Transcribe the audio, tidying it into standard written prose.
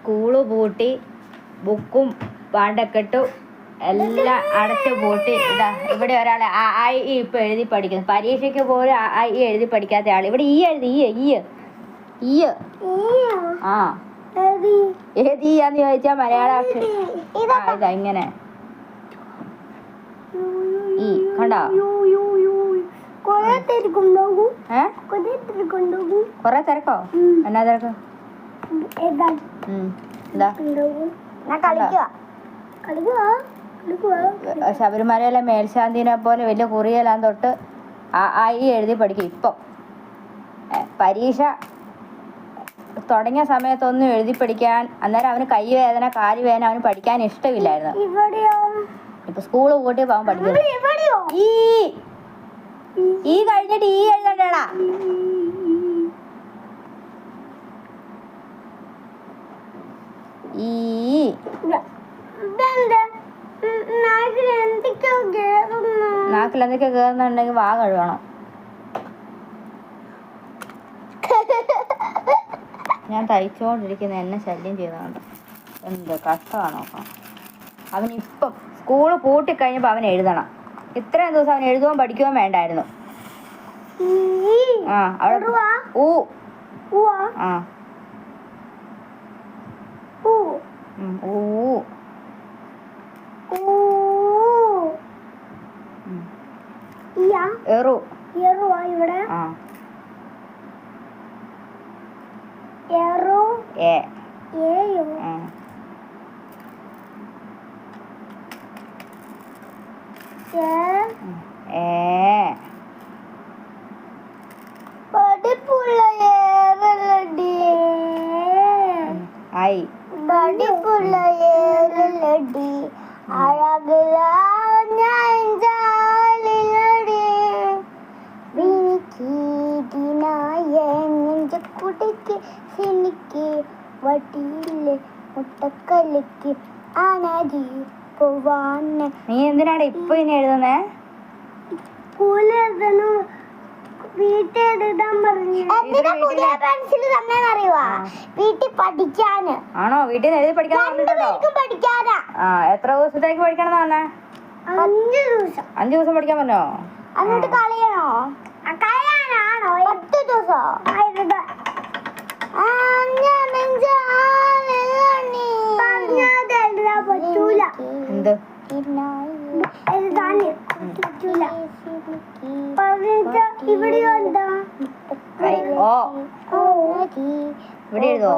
School പൂട്ടി ബുക്കും പാണ്ടക്കെട്ടും എല്ലാം അടച്ചു പൂട്ടി. ഇതാ ഇവിടെ ഒരാൾ ആ ഇ ഇപ്പൊ എഴുതി പഠിക്കുന്നു. പരീക്ഷയ്ക്ക് പോലും ആ ഇ എഴുതി പഠിക്കാത്ത ആൾ ഇവിടെ ഈ എഴുതി ഈ ആ ഏത് ഈയാന്ന് ചോദിച്ചാ മലയാളം ഇതാ ഇങ്ങനെ ഈ കണ്ടോ? കൊറേ തിരക്കോ? എന്നാ തിരക്കോ? ശബരിമലയിലെ മേൽശാന്തിനെ പോലെ വലിയ കുറിയെല്ലാം തൊട്ട് ആ ഇ എഴുതി പഠിക്കും. ഇപ്പം പരീക്ഷ തുടങ്ങിയ സമയത്തൊന്നും എഴുതി പഠിക്കാൻ, അന്നേരം അവന് കൈ വേദന കാല് വേദന, അവന് പഠിക്കാൻ ഇഷ്ടമില്ലായിരുന്നു. ഇപ്പൊ സ്കൂള് കൂട്ടി അവൻ പഠിക്കുന്നു. ഈ കഴിഞ്ഞിട്ട് ഈ എഴുതണ്ടേടാ. നാക്കിൽ എന്തൊക്കെ കേറുന്നുണ്ടെങ്കിൽ വാ കഴുകണം. ഞാൻ തയ്ച്ചോണ്ടിരിക്കുന്ന എന്നെ ശല്യം ചെയ്തതാണ്. എന്ത് കഷ്ടമാണ് നോക്കണം. അവനിപ്പം സ്കൂള് പൂട്ടിക്കഴിഞ്ഞപ്പോൾ അവൻ എഴുതണം. ഇത്രയും ദിവസം അവൻ എഴുതുവാൻ പഠിക്കുവാൻ വേണ്ടായിരുന്നു. ആ അവിടെ ഊ ആ എറു ഇവിടെ ഏ ഐ മുട്ടക്കലിക്ക് ആനതി പോവാന്. നീ എന്തിനാണ് ഇപ്പൊ ഇനി എഴുതുന്നേ? വീട്ടിൽ പഠിക്കാന്. ആണോ? വീട്ടിൽ എഴുതി പഠിക്കാനോ? എത്ര ദിവസത്തേക്ക് പഠിക്കണം പറഞ്ഞേ? 5 ദിവസം. 5 ദിവസം പഠിക്കാൻ പറഞ്ഞോ? എന്നിട്ട് കളയണോ? കളയാനാണോ? 10 ദിവസം. എന്ത് ഇവിടെ എഴുതോ?